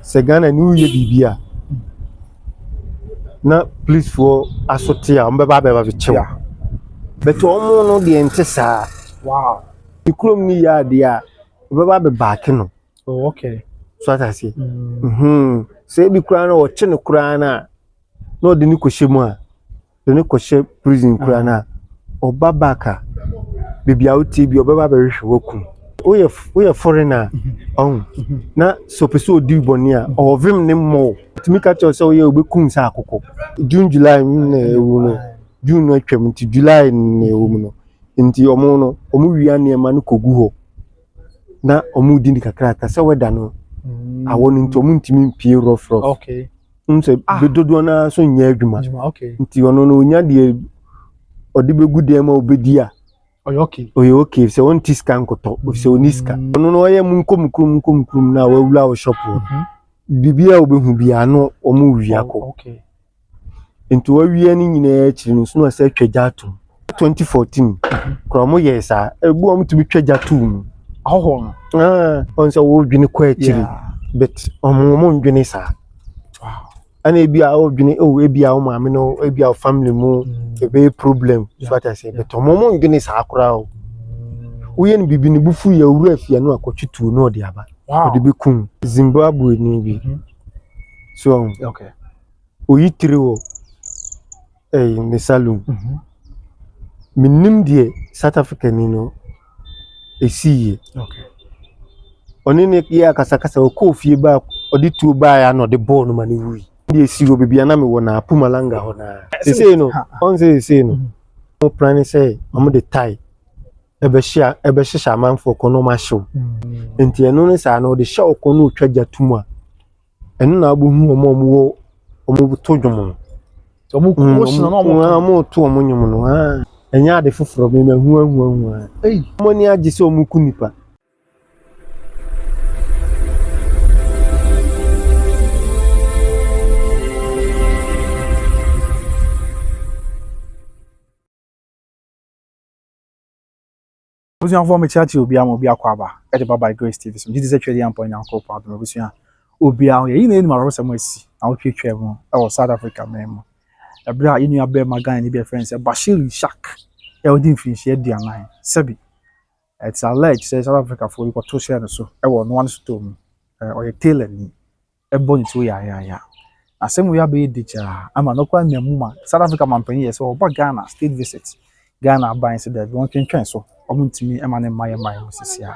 se Ghana ni uye bibia na police for asote a mbeba beba bechew but omo no de ente saa wow ikrom ni ya de a mbeba be back no oh okay so that I say se bi kura na o che ne kura na no de ni kohyemu a de ni kohye prison kura na oba baka bibia oti bi obeba be hwehwe woku oye foreigner on na so pese odi boni a ovim ne mo timi ka cho so ye obekum sa akoko June July na ewu no June no atwam nti July na ewu no nti omo no omo wia ne ma no kogu ho na omo di ni kakra ka se weda no awon nti omo ntimi mpie rough okay nse bedodo na so nya adwuma okay nti ono no onya de odi begu de ma obedi a oyo okay se won tiska nkoto se oniska ono no oye munkom krum na wawula o shop bibia obehu bia no omo wia ko okay nti wawie ni nyina akiri no so no se twagya atom 2014 kromo yesa ebu omo tumi twagya atom ahoho on se wo dwene kwa akiri but omo ndwene sa wow ana ebia o dwene ebia o maame no ebia o family mu ebe problem so what I say but omo ndwene sa akora o uye ni bibi ni bufu ya uru afia no akotwitu no de aba de bekum Zimbabwe ni bi so okay oyitire wo ne salon minim de South Africa ni no esiye okay oni ne ya kasakasa o kofie ba odi tu ba ya no de ball no mani wi de esiwo bibia na me wo na Pumalanga ho na say no on say no no plan say am de tie ebe hye amanfo kono ma hyew enti eno ne sa na o de hye okono twagya tumu a eno na abohu omo to dwom so mo ko sino no mo to omo nyum no enya de foforo me hu mo ni agi se omo kunipa Busuan for me chachi obi am obi akwaba e de baba Grace TV so jidi se twede am point yanko pa do busuan obi am ye na ni maro se mo asi na wo twetwe mo e wo South Africa memo e bra yinu abe magan ni be friends e Bashir Ishak e odi finshi aduanan sebi it's alleged say South Africa for you to share so e wo no one storm o ye tailor ni e boni to ya asem we abe dicha ama no kwa nyamuma South Africa mampani ye so oba Ghana state visit Ghana ban say that won twentwen so omuntimi emane maye osisia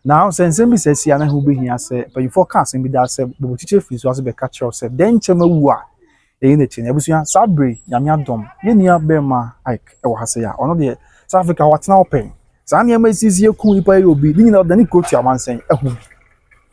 now sense bi sesia na hu behia se but for cast bi da se bo chiche free so as be catch yourself then chema wu a e na chine abusua sabre nyame adom ye nia be ma like e wo hase ya ono de South Africa watena open sa na ma sisi eku ipa ye obi ni na da ni coach amansen ehu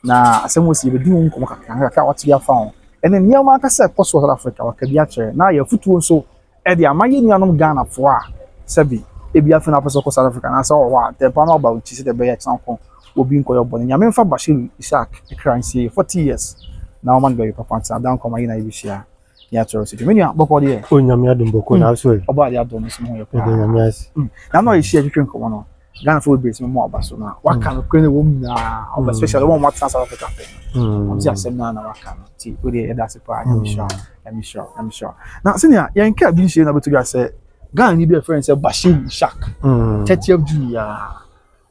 na asemo si be di won komo kakra wati ya fa on ene nia ma ka se post South Africa wa ka bia chere na ya futuo so e de amaye nuanom Ghana fo a sebi ebi afena person ko South Africa na say wa the panel about chi say the be example obi nko yo boni nyame mfa Bashir Ishak ekransie 40 years na woman be papa nsa dan koma yi na ibishia ya choro city menya boko de o nyame adom boko na so oba de adom so ho yo pa nyame asi na no yi share twetwe nko no Ghana for base mo abaso na waka no kwene wo na oba special one what South Africa am see asem na waka no ti o de e da se pa I'm sure na senior yan ka bi share na betu ga say Ghana ni be friend say Bashir Ishak 30th June ya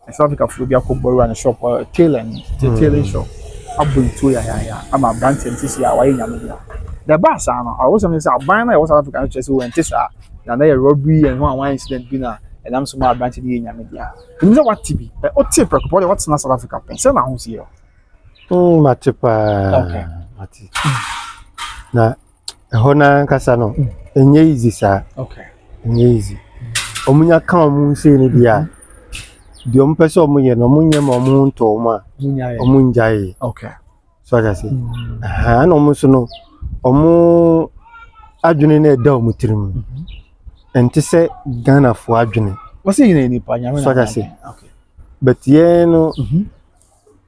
South Africa for be akoboro na shop tailor shop abuntu ya ama brand entity ya waye nyame dia the boss no I was say aban na South Africa chese we entisa na na robbery and one incident bi na and am so my brand ni nyame dia you know what tibi o tip prekopo what na South Africa pen say na hu see matipa okay mati na hona kasa no enye easy sa okay easy omunya kan omu se ni dia di omu pese omu ye no omu nye ma omu nto ma omu njaye okay so I say na omu so no omu adwene na eda omu tirim enti se Ghana fo adwene what say you ni pa nyame so I say okay but ye no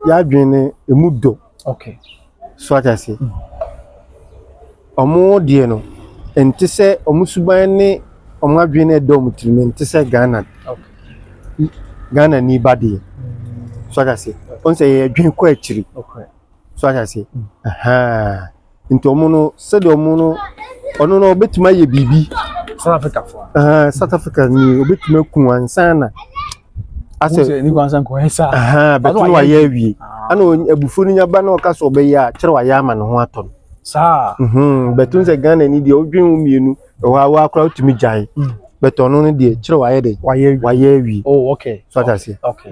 ya adwene emu do okay so I say omu die no enti se omu suban ni omu adwene eda omu tirim enti se Ghana okay Ghana ni badi so I say on say adwene ko akiri okay so I say aha into omo no said omo no ono no obetuma ye bibi South Africa for. South Africa ni obetuma ku ansa na Ase ni kwansa nko hesa. betu wa ye awie ana abufu ni nyaba na oka so be ya kire wa ya ama ne ho aton Sa. betu nse Ghana ni de odwen umienu wa akra utumi jai betu ono no de kire wa ye de wa ye awie Oh, okay. so that say Okay.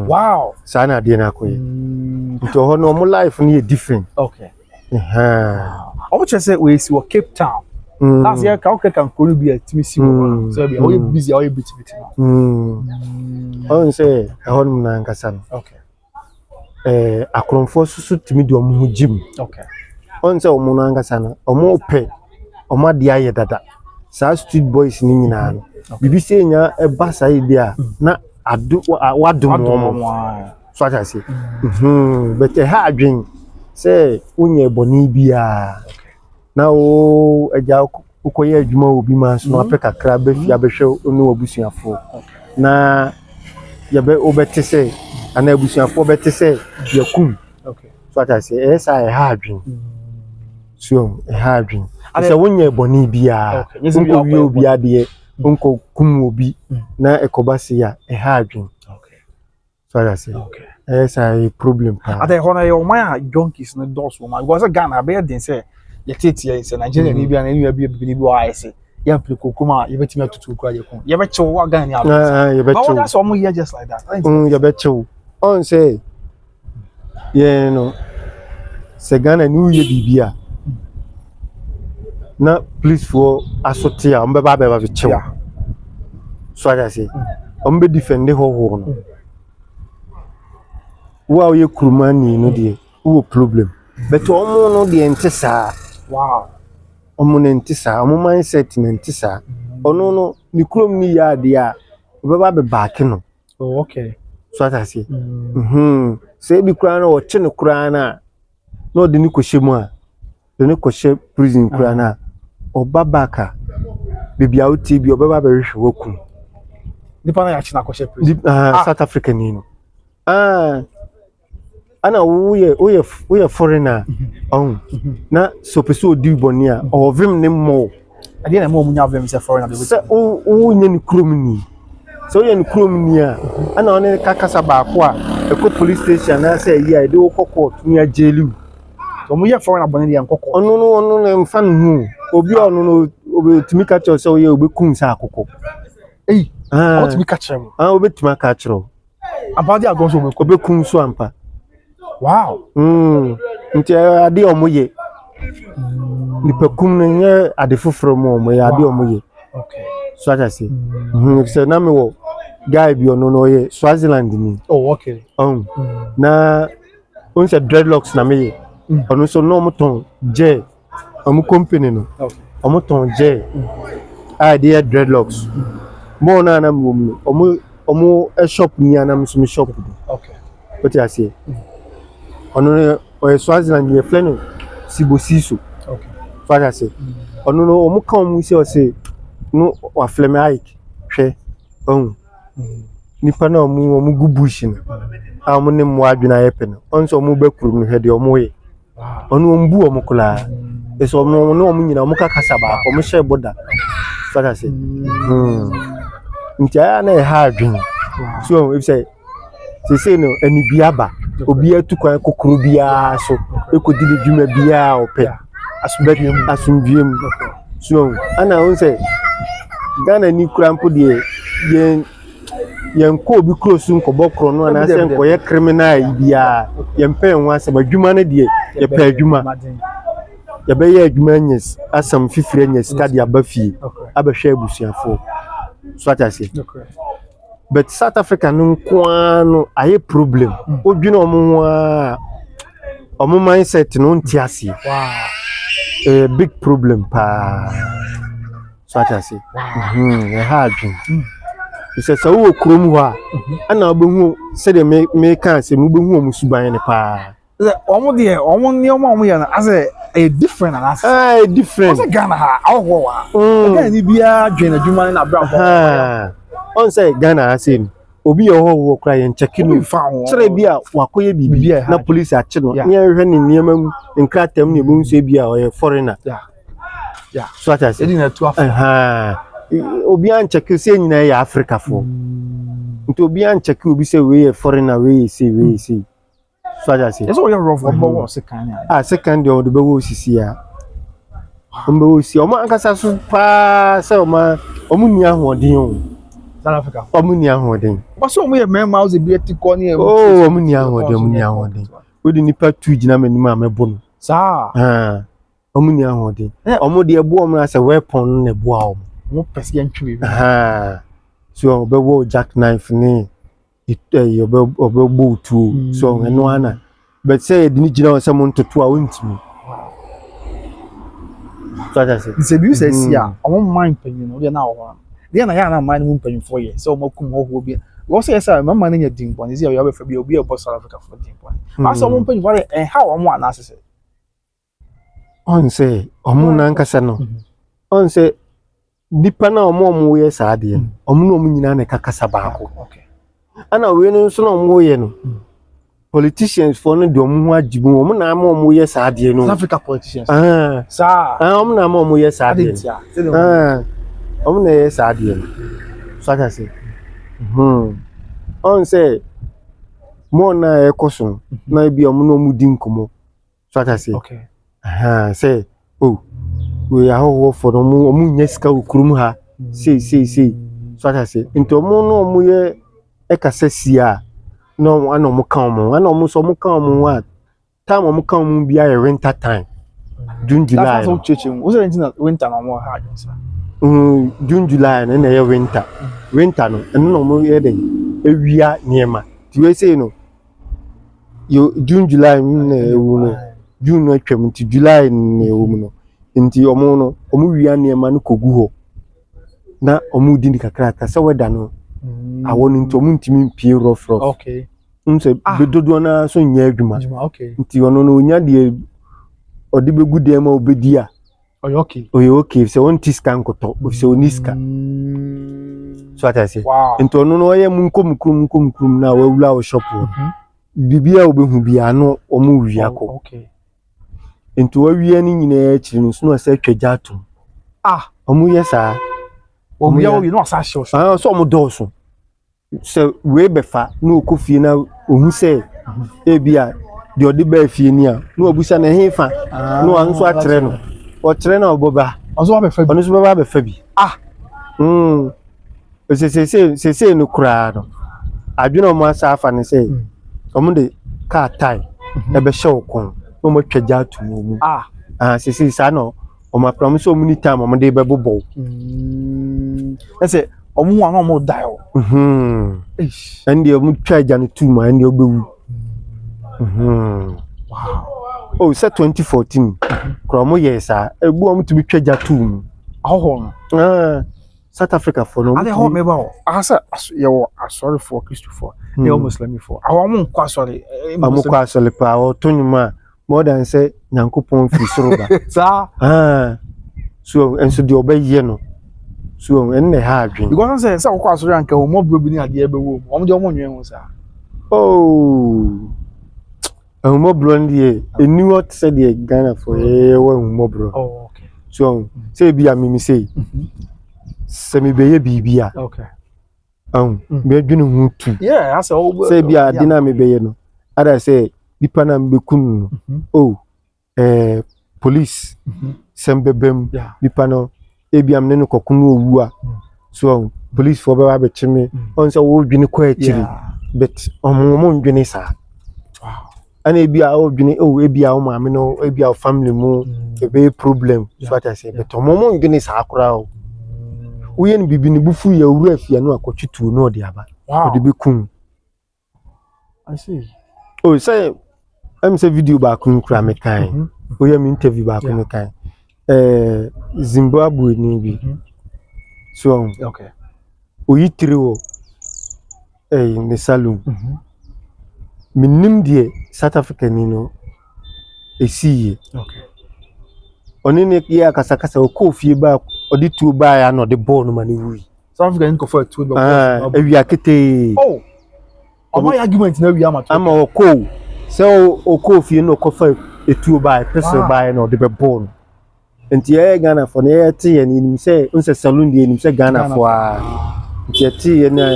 Wow. sa na de na koye nto ho no mo life ni different Okay. Omo chese we si wo Cape Town. That's here ka okay kan ko no bi atimi si wo. So be we busy we bit on say ehon na nkasa no okay. Akromfo susu timi de omo jim Okay. on say omo na nkasa no omo pe omo de aye dada sa street boys ni nyina no bibi se nya e ba sa idea na adu wadum omo so ata say but ha adwen say unye boni bia na o eja ukoye adwuma obi ma so na apeka kra ba fi abehwe onu obusuafo na yabe obete say ana obusuafo obete say yakum Okay. so ata say esa e ha adwen so e ha adwen say unye boni bia unko wi obi ade unko kum obi na ekobase ya e ha adwen so ata say esa e problem pa Ade hono ye o man junkies no dos wo man because Ghana be den say ye tete say Nigeria ni bia na enu bia bi wa ase ya plikokuma ye betimi atutu kwa ye kon ye be chew wa Ghana ni abi ye be chew but that's all here just like that ye be chew on say ye no se Ghana ni uye bibia na please for asotia on be ba chew so I say on be defend ho no wa ye kurumani no de wo problem but omo no de ntisa wow omo ne ntisa omo mindset ne ntisa ono no ni kurom ni ya de a be ba back no oh okay so I say say bi kura na o che ne kura na no de ni koshemu a de ni koshe prison kura na obabaka bibia oti bi obaba be hwe woku nipa na ya chi na koshe prison South Africa ni no ana we foreigner na so peso odi boni a ovim ne mo ade na mo munya vem se foreigner be se o nya ni krom ni so nya ni krom ni a ana one kakasa ba ko a eko police station na say yi a de wo court ni a jelu so mo ye foreigner boni de nkoko ono no mfa no obi ono no obetimi ka cho so ye obekun sa akoko what we catch him obetimi ka cho about the agonso obekun so ampa wow nti ade omoye nipakum no nye ade foforo mo omoye ade omoye okay so ata say so na me wo guy bi ono no ye Swaziland ni oh okay na on say dreadlocks na me ono so no mo ton je omo company no omo ton je idea dreadlocks mo na na mo omo shop ni ana mo shop okay what I say ono o Swaziland ye fleno sibosiso okay so I say ono no omo kan mu se o say no wa fleme hike hwe nipa na omo gubush no omo ne mo adwena ye pe no onso omo bakuru no hede omo ye ono ombu omo kula eso omo no omo nyina omo kakasa ba omo share border so I say nti aya na e ha adwen so if say no ani biaba obi atukwan kokoro bia so ekodili dwuma bia ope asumdiem so ana on say Ghana ni krampo de yen ko obi close nkobo kro no ana say nkoye criminal bia yen pen ho asem adwuma no de ye pa adwuma ye be ye adwuma nyes asam fifire nyes stadi abafie abehwe abusuafo so ata say but South Africa no kwano aye problem odwina omo a omo mindset no ntiase wow big problem pa so ata say e hard se so wo krom ho a ana obehu se de me kan se mu behu omo suban ne pa omo de omo ni omo ya na ase a different and ase different ase Ghana ha awo wa Ghana ni bia dwen adwuma na bra on say Ghana ase obi ye ho wo kra ye check no found sere bi a wakoye bibi na police a che no Yeah. ne hwe ne niam nkratam ne bu nso bi a oye foreigner Yeah. so ata se Edina to afa. obi an check se nyina ya Africa fo nti obi an check obi se we ye foreigner we say so ata se Eso we rough obo se kan ya. second day the be wo sisi a ombe wo si omo ankasa so pa se omo ni ahoden o South Africa. omo ni ahoden But so we men mouse be etikọ ni e. omo ni ahoden we di nipa tu gina manim a mebo no sa omo ni ahoden omo de ebo omo ase weapon na ebo a omo pese yan twi be. so obe wo jackknife ni obe bo tu so eno ana but say di ni gina o se mo ntoto a wontimi so that say Se bi se si a omo mind panyin no de na wo. De na ya na mind mu panyin for ye. So omo kum ho ho bi. Wo say say mama na nya din pon. Ze ya be fa bi obi e bo South Africa for din pon. But so omo panyin for how omo ana se. On say omo na nkasa no on say nipa na omo ye saa de omo na omo nyina na kakasa baako Okay. ana we no so na omo ye no politicians for no de omo ho ajibu omo na omo ye saa de no South Africa politicians. sa omo na omo ye saa de omo na ye saa de no so ata say on say mo na e koso na bi omo na omo di nkomo so ata say Okay. say we are all for omo nyesika okurum ha say so ata say nti omo no omo ye e kasa sia no ana omo kan omo ana omo so omo kan omo wa time omo kan omo bia ye winter time June July That's so chechim. Wo say na winter na mo ha jonsa. June July na ye winter no eno no omo ye den ewia niema ti we say no yo June July na ewu no June no atwam nti July na ewu no nti omo no omo wia niema no kogu ho na omo di ni kakra ka se weda no awon nti omo ntimi mpie rough Okay. nse bedodo na so nya adwuma Okay. nti ono no onya de odi begu de ma obedi a okay se won tiskan koto se oniska so ata se nti ono no oye munkom krum na wawula o shop bibia obehu bia no omo wia ko Okay. nti wawia ni nyina akiri no so no asa twaja atom omo ye saa omo ya no asa show so omo doso se we befa na okofie na ohu se ebia de odi ba fie ni a na obusa na hefa no anso akyere no o kyere na oboba onso ba befa bi onso ba befa bi se no kura no adwena omo asa afa ne se omo de car tie e be hye okon no mo twaja atom omu se sa no omo promise omo ni time omo de be bobo ese omo wa no omo die and omo twaja no tuma and obewu wow say 2014 kromo yesa ebu omo tumi twaja tum no South Africa for no ade ho me ba o asa yo sorry for Christopher they almost let me for awon kwa sorry amo kwa sorry pa o tonuma more than say nyankopon fi soroba so enso de obaye no so enne ha adwen because say kwa sorry anka o mo bro bi ni ade ebe wo omo de omo nwen ho sa mo bro ndie eni what said the Ghana for wo mo bro okay so say bi amimi say semi beye bibia okay me adwene hu tu say bi ade na me beye no ada say dipa na me kun police sembebem dipa no ebiam ne no kokunu owu a so police for ba be chime on say wo dwene ko akiri but omo ndwene sa ana ebia o dwene ebia o maame no ebia o family mu ebe problem so ata say but omo ndwene sa akora o uye ni bibi ni bufu ya uru afia no akotwitu no de aba odi bekun I see say am say video ba kun kura me kan uye mi interview ba kun me kan Zimbabwe ni bi so okay oyi tiriwo ne salon minim de South Africa ni no esiye okay oni ne ya kasakasa o kofie ba odi tu ba ya no de ball no mani wi South Africa nko for two. Ewia kete. Oh. Omo argument na ewia ma. Ama oko. So oko fie no kofa etuo ba pese ba na de be born. Nti Ghana for na ye te ye ni say unse saloon de ni say Ghana for a. Nti te ye na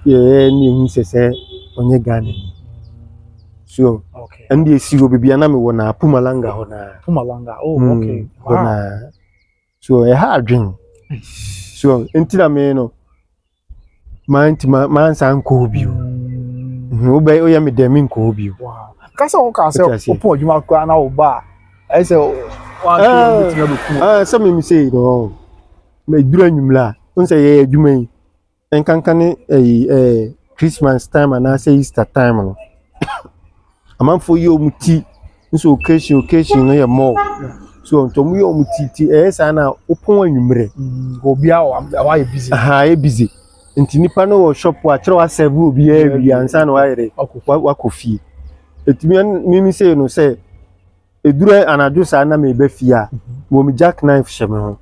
ye ni hu se onye Ghana. So okay. And the see bibia na me wona Pumalanga ho na. Pumalanga. Oh, okay. Wow. So a hard dream. So until me no man san ko bi. Wo be o ya me dem nko bi. Wow. Kasa o ka say opo adwuma kwa na wo ba. I say some me say no. Me dura nwumla. On say ye adwuma yi. Enkankane Christmas time and I say Easter time no. Amanfo yi omuti nso occasion no ye more. So ntomu yi omutiti esa na opon anwumre. Obi a wa ye busy. Ye busy. Nti nipa no wo shop wa kire wa serve obi a wi ansa na wa yere wa kofi. Etimi mimi say no say edura anadwo sa na me ba fi a mo mi jack knife sheme ho.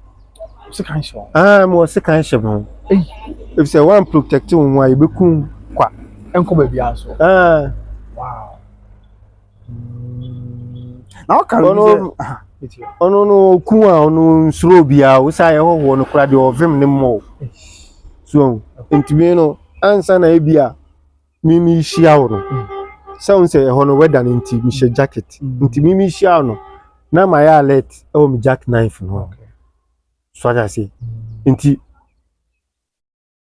Second show. Mo second sheme ho. If say one protect won wa ye bekum kwa enko ba bia so. Wow. Now can ono no ku a ono nsuro bia wo sa ye ho no kura de ovem ne mo. So ntimi no ansa na ebia mimi hia wo no. So say ho no weather nti mi she jacket. Nti mimi hia no na my alert o mi jack knife no. Okay. So I say nti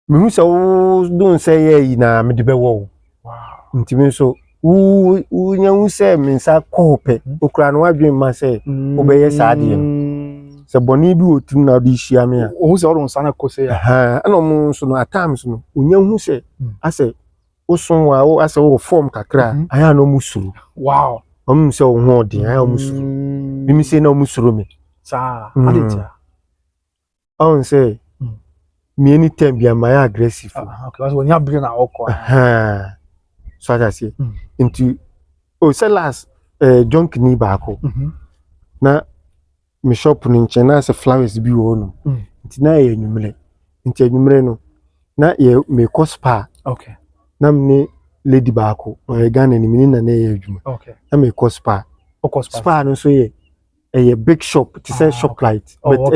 mi hu se wo don say ye na me de be wo. Wow. Nti mi so wu nya hu se mi nsa kope okura no wadwen ma se obeye saade no se boni bi otum na do hia me a o se o nsa na kose ya ana mo so no at times no onya hu se ase wo son wa wo ase wo form kakra aya no musuru. Wow. Se wo ho de aya musuru mi se na musuru me sa adita on say me anytime be my aggressive. Okay, so when you bring na okwa so I say into say last junk ni baako na me shop ni nche na se flowers bi wo no nti na ye nwumre nti nwumre no na ye me cospa. Okay. Na me lady baako o Ghana ni me na ye adwuma. Okay. Na me cospa spa no so ye big shop to say shop light but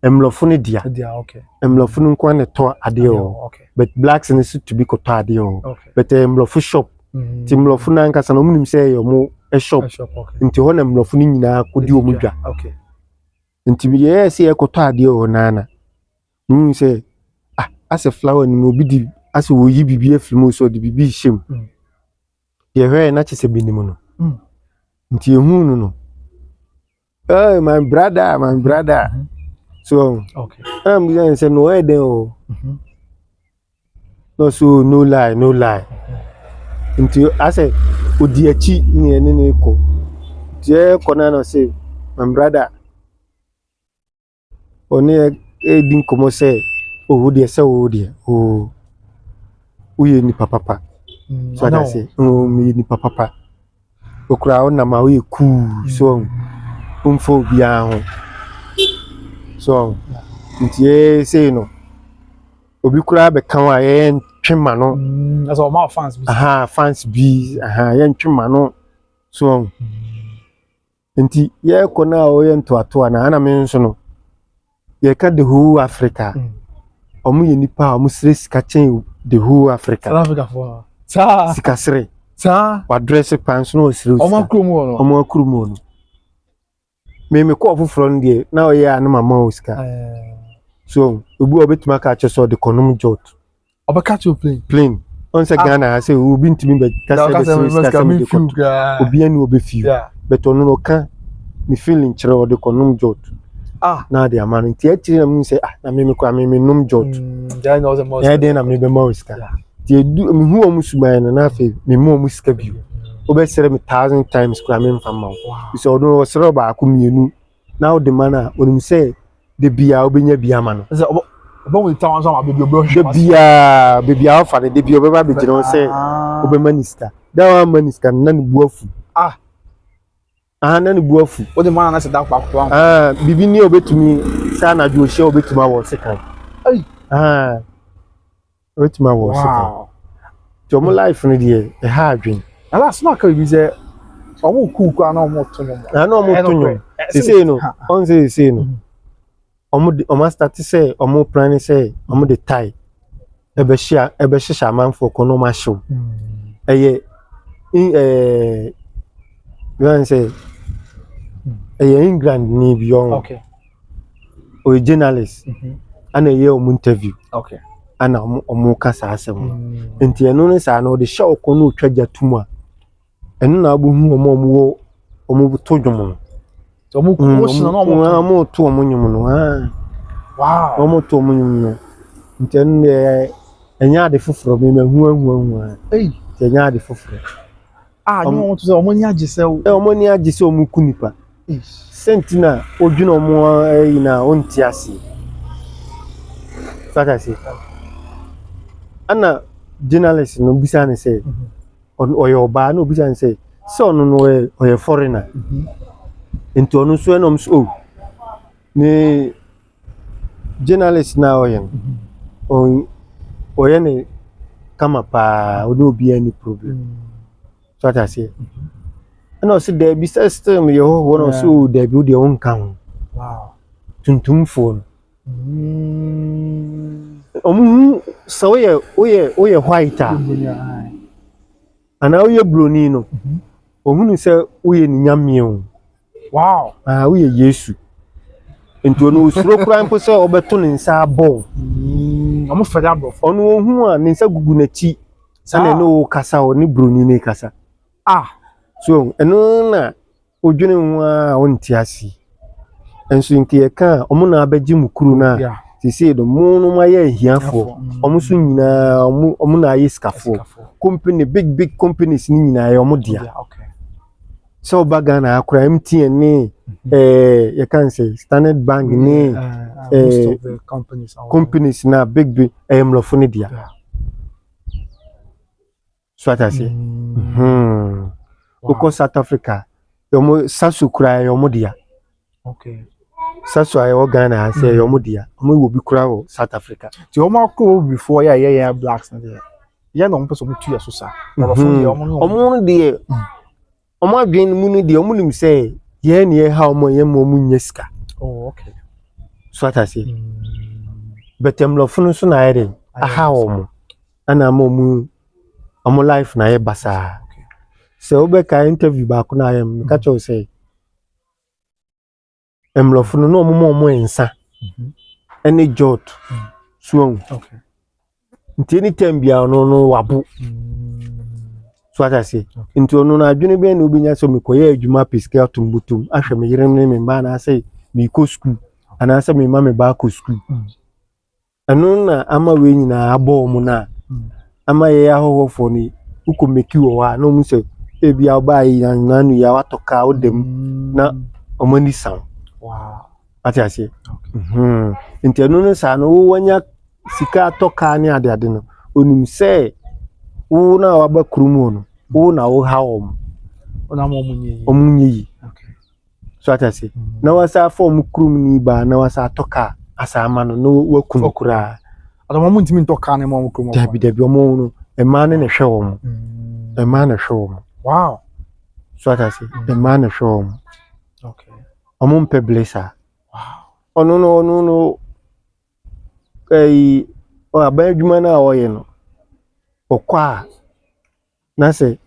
emlofo ne dia. Okay. Emlofo no kwa ne to ade o. Okay. But blacks in to be ko to ade o. Okay. But emlofo shop timlofo na nka sana omunim say yo mo shop. Okay. Nti ho na emlofo ni nyina kodi o mudwa. Okay. Nti bi ye say e ko to ade o nana. Say as a flower ni obi di as wo yi bibi afilmu so di bibi him. Ye hwe na chese binim no. Nti ehunu no. Oh my brother. So okay. I'm going to say no way there. No, so no lie. Until I say, Udiachi ni ene ko. Je kona no say, my brother. Oni din komo say, oh dear, so dear. Oh, uye ni papa. So I say, oh me ni papa. Okra on na ma we cool so umfo bia ho. So nti say no obi kura be kan wa ye ntwema no that's all my fans be fans be ye ntwema no so nti ye kona o ye ntoato na ana me nso no ye ka the whole Africa omu ye nipa omu sire sika chen the whole Africa. South Africa for sa sika sire sa wa dress pants no sire omu akromo no me ko ofufro ndie na o ye anu mama o sika. So obi obetuma ka che so the konum jot oba catch your plane on say Ghana say obi ntimi be ka say obi anu obi fi but onu no ka ni feeling chere o the konum jot na the amount nti achiri na me say na me ko me num jot then was the most then na me be ma sika ti edu me hu omu suban na afi me mu omu sika bi obe sere me 1000 times kura me mfa ma so odo sere ba akumienu na o de mana onim say de bia obenya bia ma no obo we town so ma baby obo de bia ofa de bia obe ba be gire on say obe maniska da wa maniska na ne buafu na ne buafu o de mana na se da kwa bibi ni obetumi sa na ju ohia obetuma wo sekan ah wait my was Wow. to mo life no de e ha adwen Na last na ka bi say omo cook ana omo to no. na no mo to nyo se no on se no omo start say omo plan say omo de tie e be hia manfo ko no ma show eye you say England ni bi on Okay. o journalist ana ye omo interview Okay. ana omo kasa asem enti eno ne sa na o de show ko no twaja tumu a eno na abu hu omo to dwom no So omo cook na omo to omo nyum no wow. Omo to omo nyum no enti eno ne enya de foforo me hu Hey. enya de foforo You want to say omo ni agise o. omo ni agise omo kunipa sentina odwuna omo na onti ase fata se ana journalist no bisa ne say oyo ba na obisa ne say so no oyo foreigner enti onu so enom so ni journalist na oyen oyen ne kama pa odo obi any problem fata se ana so there be system ye ho no so there be o nka ho Wow. tuntum phone omu so oye white ana oye broni no ohunu se oye ni nyame o Wow. oye Yesu enti ono usuro kura mpo se obeto ne nsa abo Omo feda bro. ono ohun a ne nsa gugu na chi sana no kasa o ni broni ne kasa so eno na odwene ho a onti ase enso nke ka omo na abeji mukuru na say the moon my here for almost omo na yiskafo company big companies ni nyina ya omo dia Okay. So baga na akura MTN ni you can say Standard Bank ni most of the companies na big emlofo ni dia so ata say because South Africa yomo sasukura yomo dia okay. Sasu ayo Ghana say yomo dia omo wo bi kura wo South Africa ti omo ko before yeah blacks na there yeah no person tu ya so sa omo de omo adwen mu ni de omo nim say ye ne ye ha omo ye mo nyesika okay so ata say betem lofo no so na ere aha omo ana omo life na ye basa so obe ka interview ba ko na yem ka cho say emlofo no omo ensa any jot so okay nti anytime bia no wabu so ata say nti ono na adwene be na obinya so mekoye adwuma pesika tumbutum ahwe me yerem ne me ba na say me ko school ana say me ma me ba ko school anu na ama we nyina abo mu na ama ye ahofo ni uko meki wo wa no mu say e bia oba yi na nu ya watoka odem na omani san wow ati say nti anu no sa no wanya sika toka ni ade no onim say wo na waba kurumu no wo na wo ha ona omunyi okay so ata say na wasa form kurum ni ba na wasa toka asama no wakun kura ado mo ntimi toka na mo kurum dabi omo no e ma ne hwe wo e ma ne hwe wo wow so ata say e ma ne hwe wo okay omo mpe blessa wow ono no o abadwuma na oye no okwa na say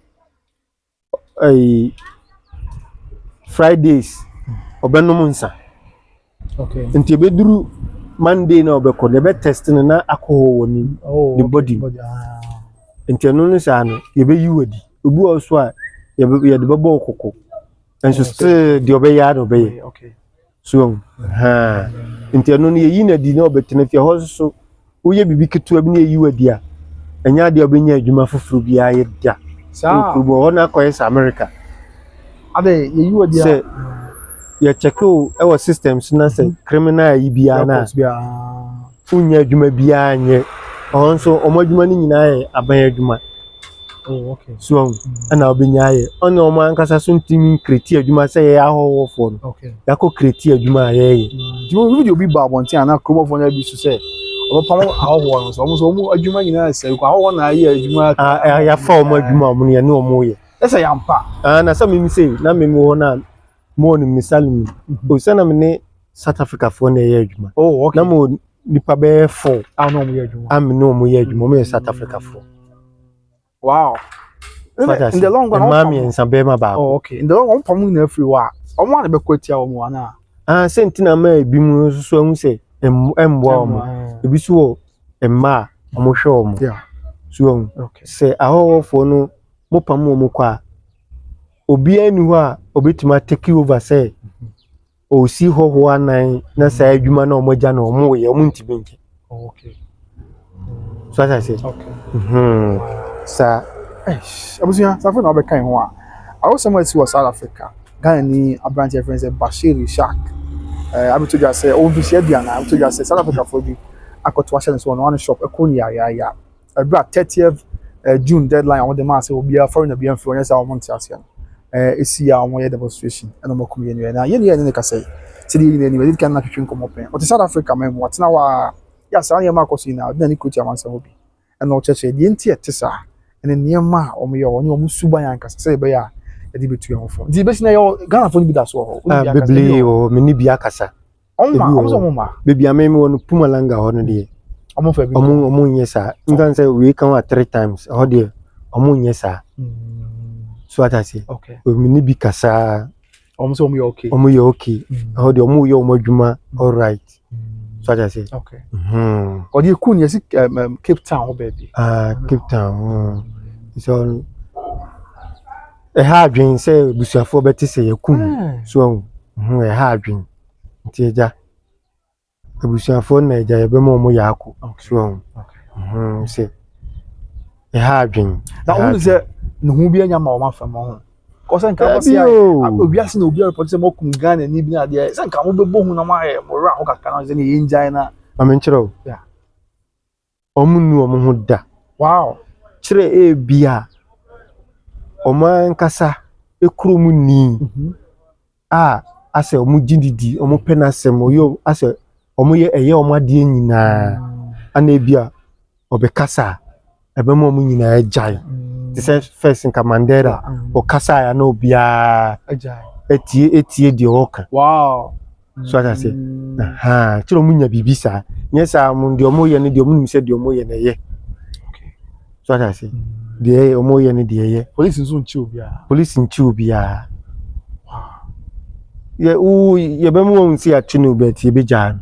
Fridays obenum nsa okay nti beduru Monday na obekọ be test na akọ woni the body nti anu no sa no ye be yiwadi obu oso a ye de bebo okoko enso still the obeya no be okay so nti anu no ye yi na di na obetena fi ho so wo ye bibi ketu bi na ye yiwadi a enya de obenya adwuma foforo bi aye dia sa kubo ona koyes America ade ye yiwadi a ya check our systems na say criminal yi bia na unya adwuma bia anye onso omadwuma ni nyina ye aban adwuma okay so ana obenya ye ona omo ankasa so ntimi kreti adwuma say ye ahowofo no okay yakọ kreti adwuma ye do video bi ba bonti ana krobofo na bi so say pam awo no so mo adwuma nyina se ko awo na ayi adwuma ya fa omo adwuma omo ne ne omo ye esa yampa na some me say na me ho na mo ni misali o se na me ne South Africa fo na ye adwuma oh okay na mo nipa be 4 no mo ye adwuma am no mo ye adwuma mo ye South Africa fo wow in the long run mami en sabe ma ba oh okay in the long run pam na free wa omo na be kwatia omo ana sentina ma ebi mu so hu se embo omo ebi so emma omo hwe omo yeah so okay se ahofo no mo pam omo kwa obi anu ho a obetima take over say o si ho anan na sa adwuma na omo gya na omo ye omo ntibi nke okay so as I say okay sa abusia safa na obekan ho a awo somewhere si South Africa Ghana ni abranch friends Bashir Ishaq I told you say obi share biana I told you say South Africa for bi akoto ahye so one shop ekoni ya ebra 30th June deadline on the man say obi a foreigner bi influence our month ase esi ya omo ye demonstration and omo come ye na ye ne ka say sidi ye ne we kan na twetwe nkomo pen o South Africa mem what na wa ya sa ye ma akoso na na ni coach amansa obi and o cheche die nti etesa ene niema omo ye oni omo suban yan ka say be ya edi betu yan fo di be sina yo Ghana fo ni bi da so ho bebli o meni bi akasa omo bebi amemi wonu Pumalanga ho no de omo fa bi omo nyesa ngan say we kan wa 3 times ho de omo nyesa so what I say okay meni bi kasa omo so omo ye okay ho de omo ye omo adwuma all right so what I say okay o de ku ni yesi Cape Town ho baby Cape Town so ha adwen say busuafo beti say yakun so ha adwen nti eja busuafo na eja ye be mo mo yako so say ha adwen na wonu say ne hu bi anya ma o ma fa mo ho ko say nka mo say obi ase na obi report say mo kum Ghana ni bi na de say nka mo be bo hu na ma mo ra ho kaka na say ne enjai na amenchero omunu omo ho da wow kire bia omo nkasa ekuru ni ase omo jindidi omo penasem oyo ase omo ye eye omo ade nyina ana bia obekasa ebe mo omo nyina ejai the say first in Mandela o kasa ya na obia etie di oka wow so I say kire omo nya bibisa nyesa mo ndi omo ye ne di omo nim se di omo ye na ye okay so I say de omo ye ne de ye police nchi obia ye be mo nsi atunu bet ye be jan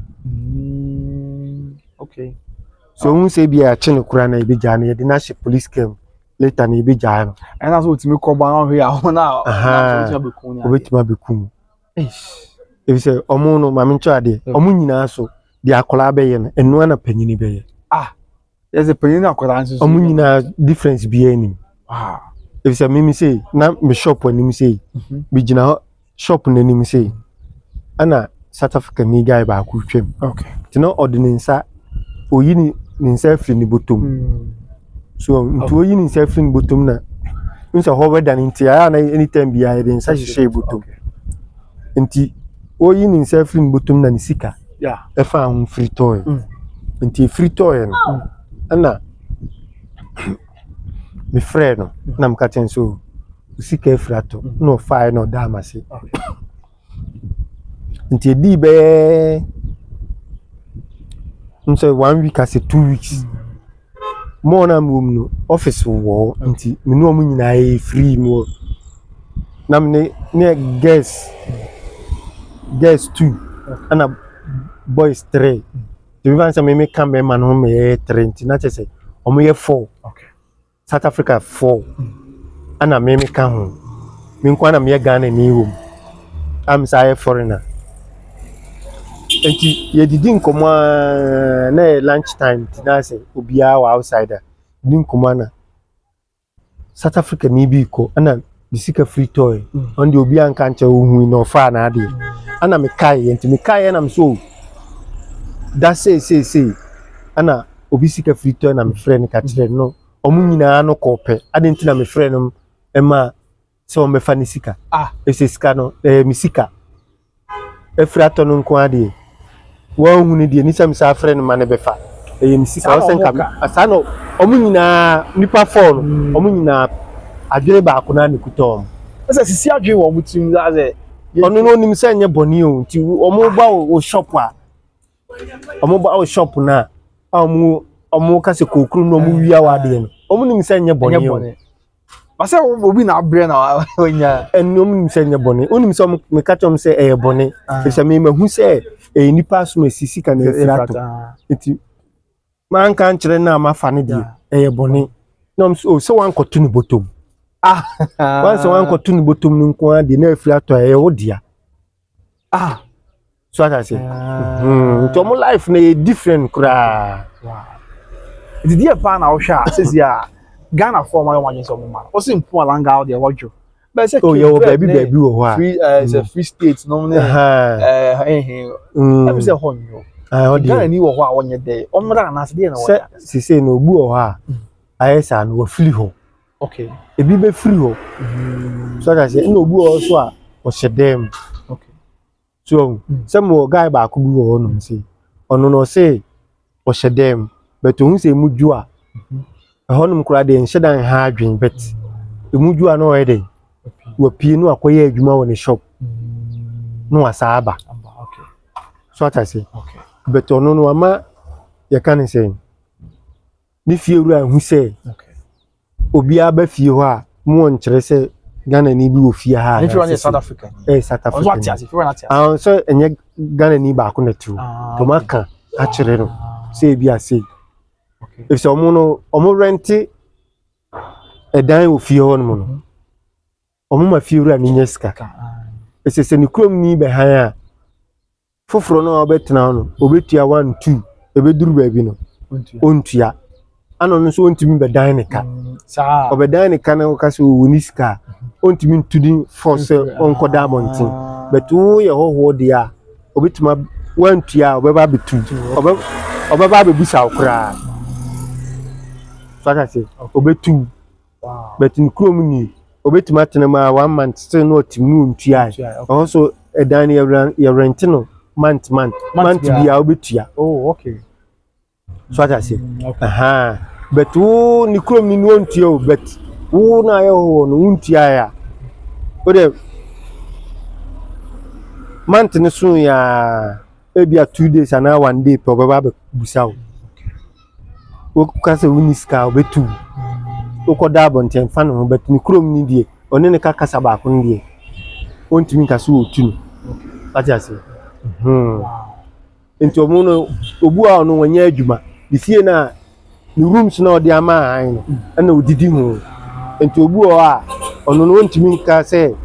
okay so un say be atunu kura na ye be jan ye de na she police came later na ye be jan and that's what me ko ba ho ya ho na obetima bekun if say omo no ma me ncho ade omo nyina so de akola be ye no enu na panyini be ye there's a panyini akola nso omo nyina difference be any if say me say na me shop ani me say be gina shop na ni me say ana South Africa ni guy ba ku twem okay tino ordinance oyi ni nsa firi ni bottom so nti oyi ni nsa firi ni bottom na nsa ho weather ni nti ya na anytime bi ya de nsa hye bottom nti oyi ni nsa firi ni bottom na ni sika e fa hun free toy nti free toy no ana me frɛ no na m ka ten so sika frato no fire no da amase nti di be nso 1 week as 2 weeks mo na mum no office wo nti me no mu nyina e free mo na me ne guest 2 ana boys 3 the even say me come be man no me 3 nti na che say o mo ye 4 okay South Africa 4 ana me ka ho me nkwa na me Ghana ni wo am say foreigner enti ye didi nkomo na lunch time na say obia wa outsider di nkomo na South Africa ni bi ko ana disika free toy on the obia nka nche ohu no fa na ade ana me kai enti me kai na me so that say ana obi sika free toy na me friend ka kire no omu nyina no kope ade nti na me friend no ema so me fa ni sika ese sika no me sika e frato no nko ade wo hu ni de ni sam sa friend ma ne be fa ɛyɛ sika ɔsɛnka asa no ɔmo nyinaa nipa four no ɔmo nyinaa adwene baako na ne kuta ɔmo ɛsɛ sisi adwene wɔ ɔmo tim da sɛ ɔno no onim sɛ nyɛ bɔne o nti ɔmo ba o shop a ɔmo ba o shop na ɔmo ka sɛ kokuru no ɔmo wia wa adeɛ no ɔmo nim sɛ nyɛ bɔne o Asa obi na abrɛ na onya ɛno ɔmo nim sɛ nyɛ bɔne onim sɛ ɔmo meka kyerɛ ɔmo sɛ ɛyɛ bɔne ɛsɛ me mahu sɛ ɛyɛ nipa so ma sisi ka na efrato nti manka nkyerɛ na mafa ne deɛ ɛyɛ bɔne na ɔmo sɛ wankɔto ne bɔtɔm once wankɔto ne bɔtɔm no nko a deɛ na efrato ɛyɛ wo dia so ata sɛ nti ɔmo life na yɛ different koraa did you plan out shot says yeah Ghana for my one so man o sim po alanga out there wadjo but say oh yeah baby wo ha free it's a free state no me let me say honyo Ghana ni wo ho a wonye dey omra na ase dey na wo se se no obu wo ha ayesa no wo free ho okay ebi be free ho so that say no obu wo so a wo hyedem okay so some guy ba ko bi wo no say ono no say wo hyedem but ohun say muju a honum kura de nhyedan ha adwen but emuju a no ede wo pie no akoye adwuma wo ne shop no asaba okay so what I say okay but ono no ama ye kan say ni fie wura hu say okay obi aba fie ho a mo nkyere say Ghana ni bi wo fie ha if you want South Africa South Africa what if you want so enye Ghana ni ba ko na tu to maka a kyere no say bi ase okay if so omo renti edan wo fie ho no no omo ma fie wura ni nyeska esese ni krom ni be han a foforo no obetena no obetua 1 2 ebeduru ba bi no ontua ano no so ontimi be dan ne ka sa obedan ne ka na ka so woni ska ontimi ntudi force onkoda montin but wo ye hoho dia obetuma wantua obeba betu obeba be busa okra so that say obetu wow but in krom ni obetuma tenema 1 month still no timu ntua also edan ye rent no month bia obetua oh okay so that say okay but wo ni krom ni no ntua o but wo na ye ho no ntua ya o de month ni so ya ebia 2 days and 1 day pe obeba be busa wo ka se woni ska obetu wo ko da bonten fa no but ni krom ni die one ne ka kasa ba ko ndie ontimi ka so otu no ati ase enti omo no obu a no wanya adwuma di fie na ni rooms na odi ama an no na odidi ho enti obu a ono no ontimi ka se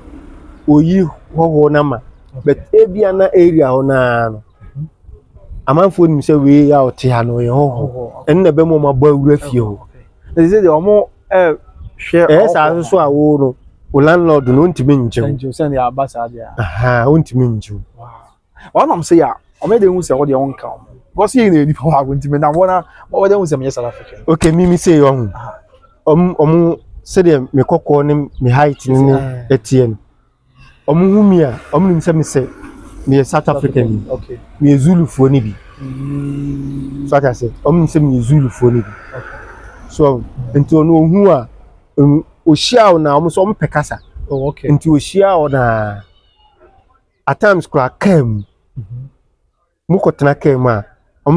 oyi hoho na ma but ebia na area ho na no amanfo nim se we ya oti ha no ye hoho en na be mo mabọ awura fie ho they say the omo share sa so a wo no o landlord no ontimi njem send your ambassador there ontimi njem one am say ya o me dey hu say what dey won come because you need people have ntimi na wona what dey hu say me South Africa okay me say you say dem me kokko ne me height ni etien hu mi a nim say me say me South African okay me Zulu fo ni bi so I say nim say me Zulu fo ni bi so enti ono hu a o shia na so pekasa oh okay enti o shia na at times kra kam mu kotena kam a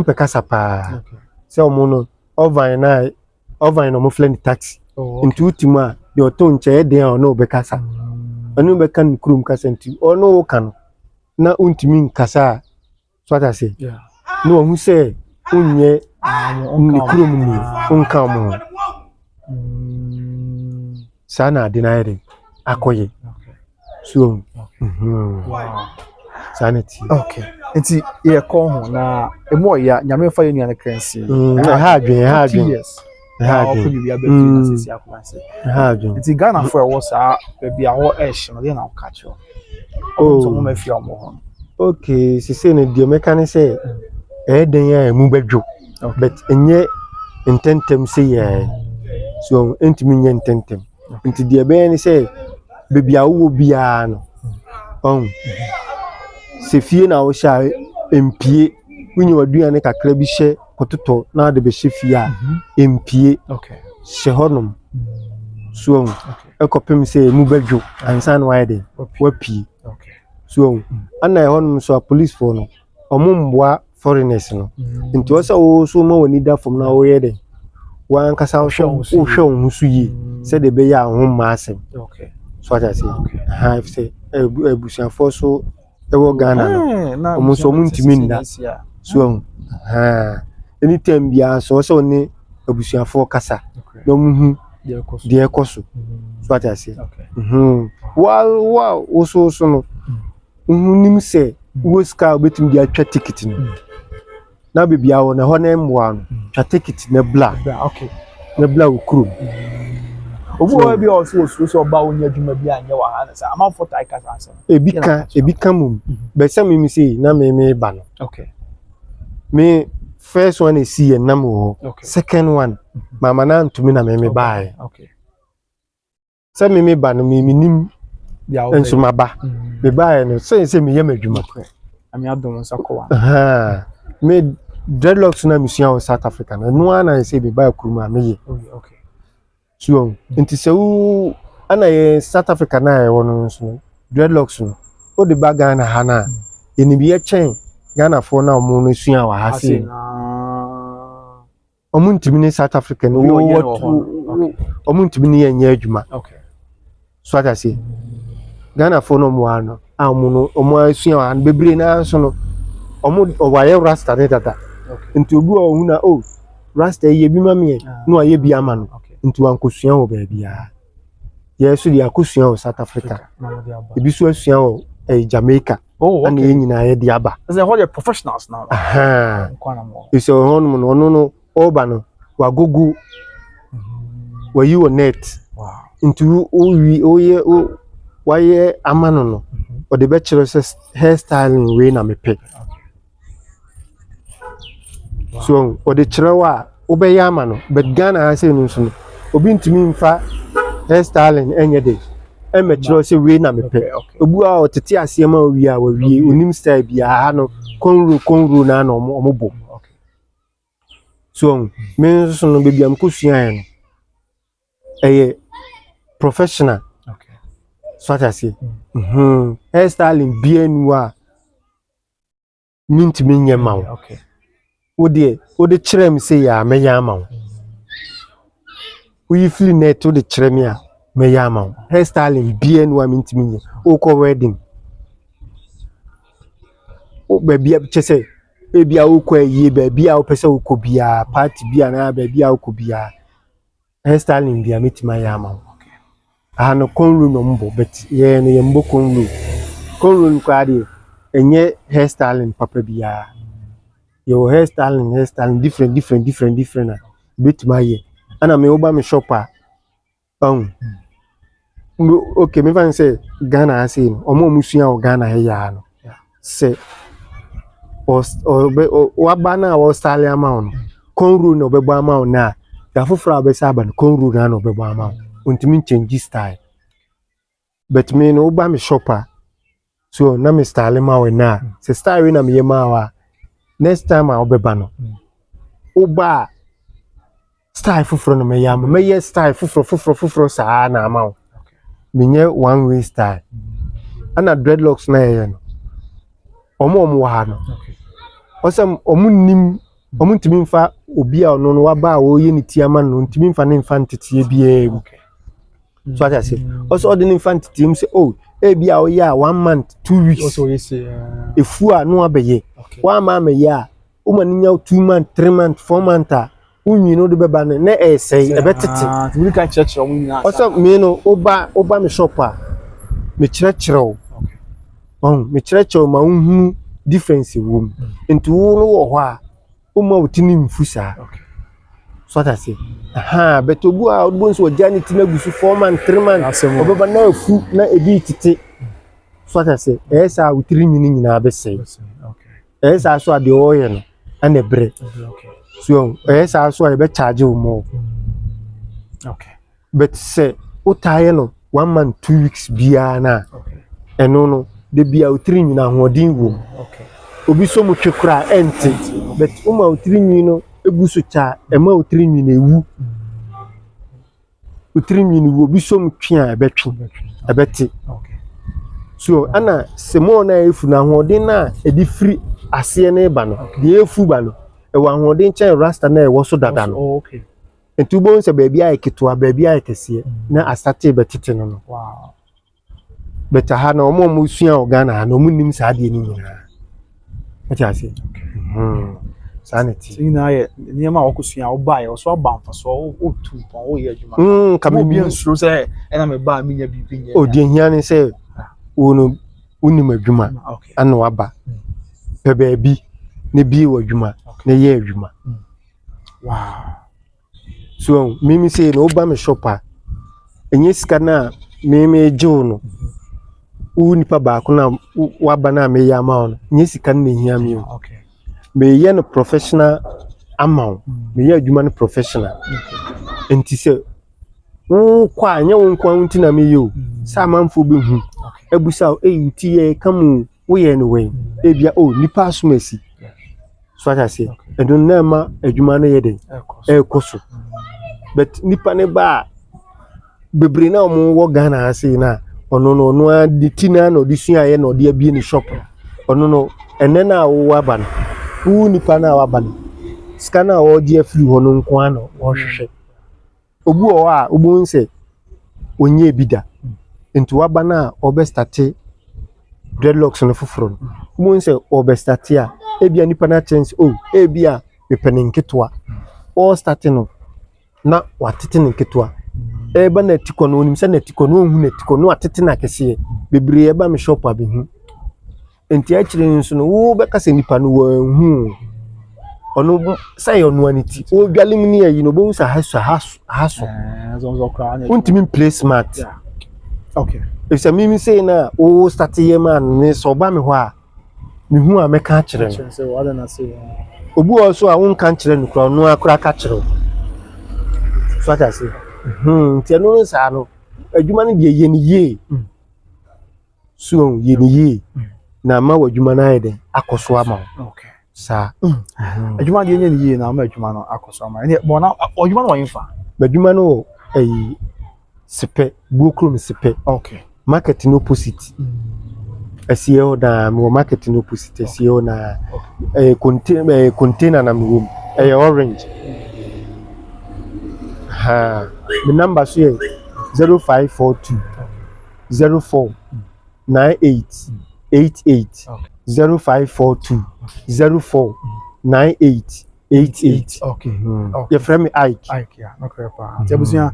pekasa pa se no ovan no mo flen taxi enti utima de oto nche de ono bekasa anu beka ni krum kasa enti ono kan na untimi nkasa so ata say no hu se unye ni krum ni unka mo sana denied akoye so sanity okay enti ye ko ho na emo ya nyame fa ye nuane kransi ha adwen yes ha ko bi bia be na sisi akwase ha adwen enti Ghana for wo sa be bia ho esh no dey na catch o so mo ma fi omo ho okay sisi ne de mechanic say den ya mu bedwo but enye intentem say ye so entimi nye intentem enti de be ni say be bia wo bia no se fie na wo sha empie wunye waduane kakra bi hye pototo na de be hye fie a empie okay hye honom so ekopem say mu badwo ansan why dey wapi okay so ana honom so police for no omumboa foreigners no nti o say o so ma wani da fom na wo ye dey wan kasa wo hwe wo so yi say de be ya ho ma asem okay so what I say ha say ebusuafo so ewo Ghana no omo so muntimi nda so ha anytime bia so so ne ebusuafo kasa no muhu de ekoso so what I say wow wo so no nim say wo ska obetim dia twa ticket no na bibia wo na ho na emwa no twa ticket na bla okay na bla wo krum obo bi so ba wonya adwuma bi anya wa ha na sa amafo tai kasa ansem ebi ka mum be say me say na me ba no okay me first one is see na mo second one mama na ntumi na me bae okay say me ba no me nim enso maba me bae no say me yam adwuma ami adom nsakwa me dreadlocks na mission South Africa no na say be bae kuruma me ye okay so nti se wu ana ye South Africa na ye wono so dreadlocks no o de ba Ghana ha na eni bi ye chen Ghana fo na omo no sua wa ha se omo ntimi ni South Africa no omo ntimi ni ye adwuma okay so ata se Ghana fo no mo ano omo no omo sua wa bebre na so no omo owaye rasta ne tata nti obi o hu na rasta ye bi ma me no aye bi ama no nti wan kosua wo ba bia yesu dia kosua wo South Africa ebi so asua wo Jamaica ana ye nyina ye dia ba as all the professionals now so hono no oba no wagogu wayi wo net nti oye waye amano no o de be kire hairstyling we na mepe so o de kire wa obeya amano but Ghana ha say no so obi ntimi mfa hairstyling enye de emechiro se we na mepe obu a otete ase ma wi a wawie onim style bia ha no konru na na omobo so me so no bebia mkosua ya no professional okay so what I say hairstyling bia nu a mintimi nyema okay wo de kirem se ya me ya ma we feel net to the tremia me yama hairstyling bien wa mintimi o ko wedding o baby chese e bia o ko ayi baby a o pese o ko bia party bia na baby a o ko bia hairstyling bia mitima yama no konru no mbo but ye no ye mbo konru kwa de enye hairstyling papa bia your hairstyling different bitima ye ana me oba me shopper okay me fan say Ghana say omo musua o Ghana he ya no say o abana o style amount konru no bebo amount na da foforo abesa aba no konru na no bebo amount untimi change style but me no oba me shopper so na me style ma we na say style we na me yema wa next time I obeba no oba style foforo no me yama me ye style foforo sa na amount minye one way style ana dreadlocks na ye no omo wa no osem omu ntimi mfa obi a ono no waba a wo ye ni tiama no ntimi mfa ne mfa ntete bia so I say also the mfa ntete im say e bia wo ya 1 month 2 weeks also you say efu a no abeye wa ma me ya o ma nya 2 month 3 month 4 month a unyi no de beba na say e betete we can church o nyina also me no oba me shop a me kirekirew me kirekirew ma unhu difference wo nti wo no wo ho a o ma utini mfusa so that say but obu a obu nso jani tina gusu 4 month 3 month obeba na afu na ebi tete so that say esa utiri nyina be say esa so ade oye no ana bre so esa so e be charge wo mo okay but say utaye no 1 month 2 weeks bia na eno no de bia utiri nyina hodin wo obi so mu twekura ente but uma otiri nwi no egu so cha ema otiri nwi na ewu otiri nwi no obi so mu twe a ebeti so ana semo na efu na hoden na edi free ase na eba no de efu ba no e wa hoden chen rasta na e wo so dada no entu bo nse baabi a eketoa baabi a ekese na asate betete no wow beta ha na omo mo sua ogana na omo nim sa de ni nyina ati ase sanity ina ye niema okosua obaye oso abamfa so o tu pon o ye adwuma ka bi nsuro se ena me ba me nya bibi nya o de hia ni se wono unim adwuma ana waba pe baabi ne bi wo adwuma ne ye adwuma wow so mimi say no ba me shopper enye sika na mimi jew no u nipa ba ko na waba na me ya ma no enye sika na hia mi okay me ye no professional amount me ye adwuma no professional enti se wo kwa anya wo kwa unti na me yo sa manfo be hu ebusa uti ye kamu wo ye no we ebia nipa asomasi so ata se edun na ma adwuma no ye den ekoso but nipa ne ba bebre na omo wo Ghana ase na ono no no adi tina na odi sua ye na odi abie ni shop ono no ene na wo aba no wo nipa na waba no sika na wo di afiri ho no nko ana wo hwehwe obu o a obu nse onye bida nti waba na obe start dreadlocks no foforo no obu nse obe start a ebia nipa na chance ebia pepenenketwa all starting no na watete nketwa eba na tiko no onim se na tiko no hu na tiko no atete na kese bebre eba me shop abehu enti a kire nso no wo be kase nipa no hu ono say ono aniti o dwalim ni ayi no bo sa haso zo kra na untimi place smart okay if say mimi say na o start ye man ne so ba me ho a me hu a me ka kire no say what na say obu also a won kan kire no kra no akra ka kire so ata say nti no sa no adwuma no de ye ni ye so ye ni ye na ma wadwuma na ye den akoso ama okay sa adwuma de ye ni ye na ma adwuma no akoso ama ne bo na adwuma no yinfa adwuma no sepe bukrum sepe okay market no opposite asiye da mo market no opposite asiye na container na mo orange ha the number so 0542 04 98 88 0542 04 98 88 okay your friend Ike ya no crepa ti abusia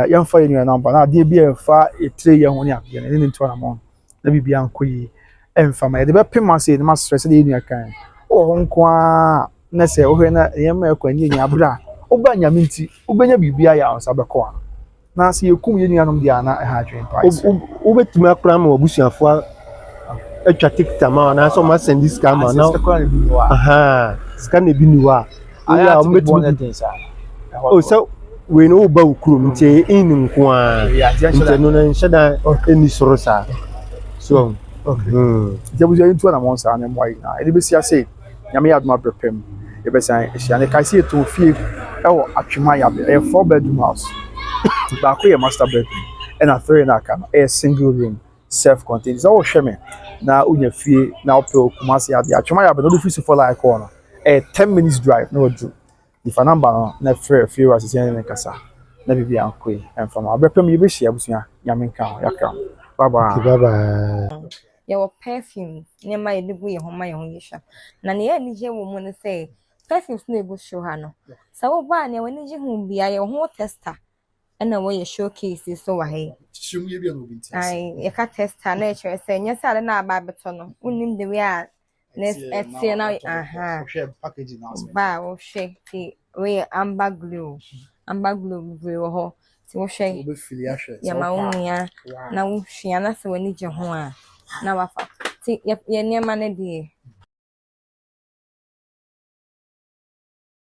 yan fa yenu number na de bia fa etire ye ho ne abia ne nto na mo na bibia nkoyi emfa ma de be pema se ne ma stress de yenu kan o ho nko a na se o hwe na ye ma ekwani nya abra oba nyame nti obenya bibia ya onsa beko a na se yekum yenu anom dia na ha adwen price obetumi akra ma obusuafo atwa tikta ma na so ma send this scam na aha scan e bi ni wa ya ombetumi so we no ba ukrum nti in nko a nti no na nhyeda eni soro sa so okay jabuja into na monsa na mo na e be sia say nyame ya aduma prepem e be san ehia ne kai see to fie e wo atwema ya be 4 bedroom house ba ko ye master bedroom and a 3 na aka a single room self contained so wo hweme na unya fie na opel kumasi ya atwema ya be no do free for like corner 10 minutes drive no do if a number no na free fie was say na kasa na bibia nkoi enfam abrepem ye be hia busia nyame nka yakra bye bye your perfume near my degree home my own yisha na ne ani je wo mu ne say perfumes na ego show ha no sa wo ba ne wani je hu bia ye ho tester na wo ye showcase so wa he shum ye bia no binti ai ye ka tester na chere say nya sale na aba beto no unim de we a ne etie na aha package na ba wo hwe ti we amber glue we wo ho ti wo hwe be fili ahwe ya ma unia na wo hwe na se wani je ho a na wafa ti ye niema ne de